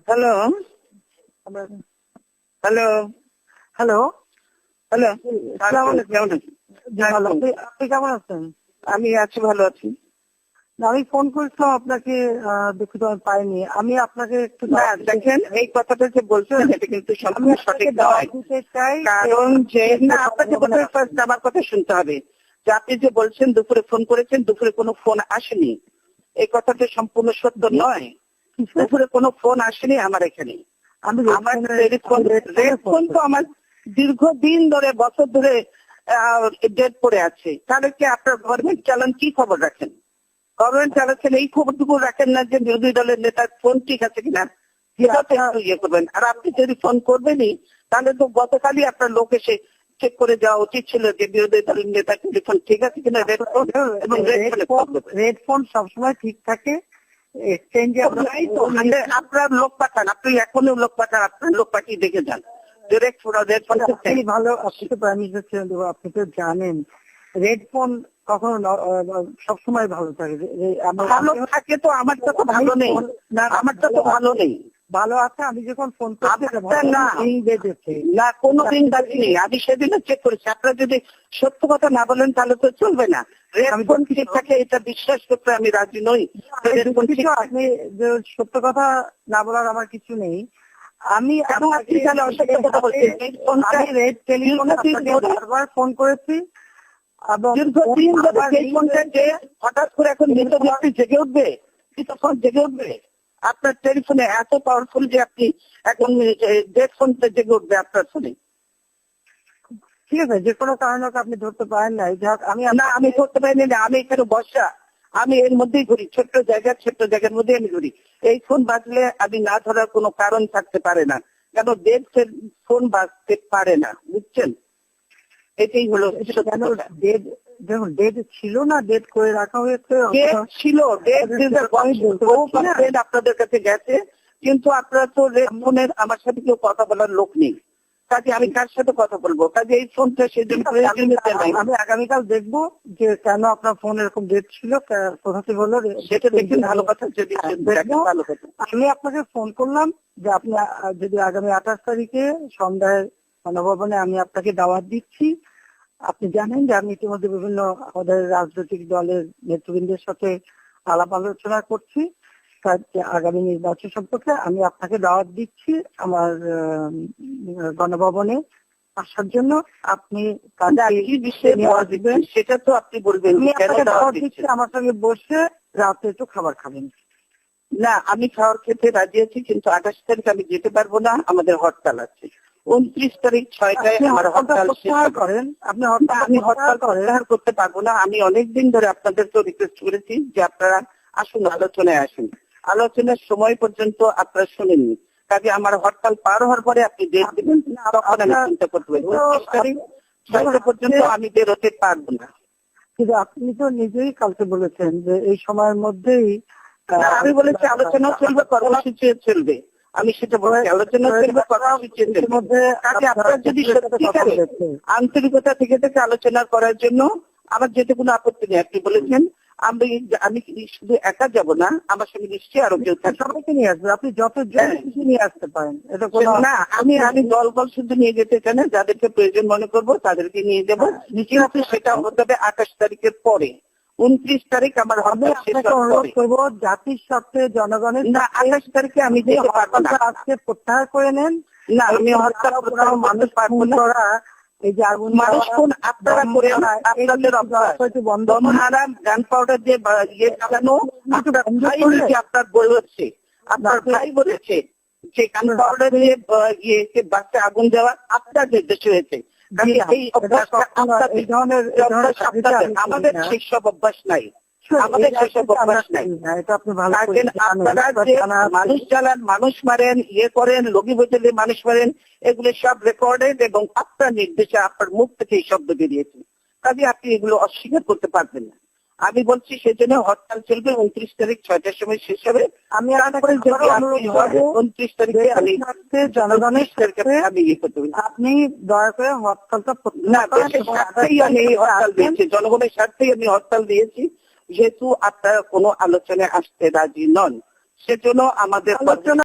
Hello hello hello, hello, আসসালামু আলাইকুম। কেমন আছেন? ভালো। আপনি কেমন আছেন? আমি আছি, ভালো আছি। না, আমি ফোন করেছিলাম আপনাকে, দুঃখিত আমি পাইনি। আমি আপনাকে একটু না দেখেন, এই কথাটা যে বলছেন এটা কিন্তু আমি সম্পূর্ণ আপনাকে সঠিক দাওয়াত নয়। দিতে চাই। কারণ যে না, আপনাকে বোধহয় ফার্স্ট আমার কথা শুনতে হবে যে আপনি যে বলছেন দুপুরে ফোন করেছেন, দুপুরে কোনো ফোন আসেনি। এই কথাটা সম্পূর্ণ সত্য নয়। দুপুরে কোনো ফোন আসেনি আমার এখানে। আমি আমার রেড ফোন তো আমার দীর্ঘদিন ধরে, বছর ধরে ডেট পড়ে আছে। তাহলে কি আপনার গভর্নমেন্ট চালান কি খবর রাখেন? গভর্নমেন্ট চালাচ্ছেন এই খবরটুকু রাখেন না যে বিরোধী দলের নেতার ফোন ঠিক আছে কিনা, সেটাতে একটু ইয়ে করবেন। আর আপনি যদি ফোন করবেনই তাহলে তো গতকালই আপনার লোক এসে চেক করে যাওয়া উচিত ছিল যে বিরোধী দলের নেতার টেলিফোন ঠিক আছে কিনা, রেড ফোন এবং রেড ফোন সবসময় ঠিক থাকে। এক্সচেঞ্জে আপনার লোক পাঠান, আপনি এখনই লোক পাঠান, আপনার লোক পাঠিয়ে দেখে যান। রেড ফোন ভালো। আপনি তো প্রাইম মিনিস্টার ছিলেন, আপনি তো জানেন রেড ফোন কখনো সবসময় ভালো থাকে। ভালো থাকে তো আমারটা তো ভালো নেই, আমারটা তো ভালো নেই। ভালো আছে, আমি যখন ফোন করছি না, কোনো দিন বাজিনি। আমি সেদিনও চেক করেছি। আপনারা যদি সত্য কথা না বলেন তাহলে তো চলবে না। রেড ফোন ঠিক থাকে এটা বিশ্বাস করতে আমি রাজি নই। আপনি যে সত্য কথা না বলার আমার কিছু নেই। আমি রেড টেলিফোনে বারবার ফোন করেছি দীর্ঘদিন ধরে হঠাৎ করে এখন মৃত ব্যক্তি জেগে উঠবে, তখন জেগে উঠবে। আপনার টেলিফোনে এত পাওয়ারফুল যে আপনি এখন ডেড ফোনটা জেগে উঠবে আপনার ফোনে। ঠিক আছে, যে কোনো কারণে আপনি ধরতে পারেন না। আমি ধরতে পারিনি না, আমি এখানে বসা, আমি এর মধ্যেই ঘুরি, ছোট্ট জায়গার মধ্যে আমি ঘুরি। এই ফোন বাজলে আমি না ধরার কোনো কারণ থাকতে পারে না, কেন ডেড ফোন বাজতে পারে না, বুঝছেন? এটাই হলো ডেট ছিল না, ডেট করে রাখা হয়েছে। ছিল আপনাদের কাছে গেছে, কিন্তু আপনারা তো ফোনের আমার সাথে কেউ কথা বলার লোক নেই। কাজে আমি কার সাথে কথা বলবো? কাজে এই ফোনটা সেজন্য আমি আগামীকাল দেখবো যে কেন আপনার ফোন এরকম ডেট ছিল, কোথা থেকে হলো সেটা দেখুন। ভালো কথা, যদি ভালো কথা। আমি আপনাকে ফোন করলাম যে আপনি যদি আগামী 28 তারিখে সন্ধ্যায় গণভবনে আমি আপনাকে দাওয়াত দিচ্ছি। আপনি জানেন যে আমি ইতিমধ্যে বিভিন্ন আমাদের রাজনৈতিক দলের নেতৃবৃন্দের সাথে আলাপ আলোচনা করছি আগামী নির্বাচন সম্পর্কে। আমি আপনাকে দাওয়াত দিচ্ছি আমার গণভবনে আসার জন্য। আপনি সেটা তো আপনি বলবেন। আমার সঙ্গে বসে রাতে একটু খাবার খাবেন। না, আমি খাবার খেতে রাজি আছি, কিন্তু 28 তারিখ আমি যেতে পারবো না, আমাদের হরতাল আছে। 29 তারিখ 6টায় আমার হরতাল করেন। আমি হরতাল প্রত্যাহার করতে পারবো না। আমি অনেকদিন ধরে আপনাদেরকে রিকোয়েস্ট করেছি যে আপনারা আসুন, আলোচনায় আসুন। আলোচনার সময় পর্যন্ত আপনারা শুনেননি। কাজে আমার হরতাল পার হওয়ার পরে আপনি ডেট দেবেন, তখন আমি চিন্তা করতে পারি। 29 তারিখ 6টা পর্যন্ত আমি বেরোতে পারবো না। কিন্তু আপনি তো নিজেই কালকে বলেছেন যে এই সময়ের মধ্যেই আমি বলেছি আলোচনা চলবে, কর্মসূচি চলবে। আমি সেটা বলেছি, আলোচনা চলবে, কর্মসূচি চলবে। আপনারা যদি আন্তরিকতা থেকে আলোচনা করার জন্য আমার যেতে কোনো আপত্তি নেই। আপনি বলেছেন আমি শুধু একা যাব না, আমার সঙ্গে নিশ্চয়ই আরো কেউ থাকবে। সবাইকে নিয়ে আসবে, আপনি যত কিছু নিয়ে আসতে পারেন। এটা না, আমি দল শুধু নিয়ে যেতে চাই না, যাদেরকে প্রয়োজন মনে করবো তাদেরকে নিয়ে যাবো। কিন্তু সেটা হতে হবে 28 তারিখের পরে। 29 তারিখ আমার অনুরোধ করবো জাতির স্বার্থে, জনগণের না, 28 তারিখে আমি যেতে পারবো না। আজকে প্রত্যাহার করে নেন। না, আমি হরতাল মানুষ পারবো না। এই যে মানুষ ফোন আপনারা করে আপনাদের হারাম গান পাউডার দিয়ে ইয়ে চালানো আপনার বই হচ্ছে, আপনার ভাই বলেছে যে গান পাউডার দিয়ে বাচ্চা আগুন দেওয়া আপনার নির্দেশ হয়েছে। আমাদের সেসব অভ্যাস নাই, আমাদের সেসব অভ্যাস নাই। মানুষ চালান, মানুষ মারেন, ইয়ে করেন, লগি বোঝালে মানুষ মারেন, এগুলো সব রেকর্ডেড এবং আপনার নির্দেশে আপনার মুখ থেকে এই শব্দ বেরিয়েছে। কাজে আপনি এগুলো অস্বীকার করতে পারবেন না। আমি বলছি সেজন্য হরতাল চলবে। 29 তারিখ 6টার সময় শেষ হবে। আমি 29 তারিখে আমি জনগণের আমি ইয়ে করতে পারি। আপনি দয়া করে হরতালটা আমি হরতাল দিয়েছি, জনগণের স্বার্থেই আমি হরতাল দিয়েছি। যেহেতু আপনারা কোনো আলোচনায় আসতে রাজি নন, সেজন্য আমাদের আলোচনা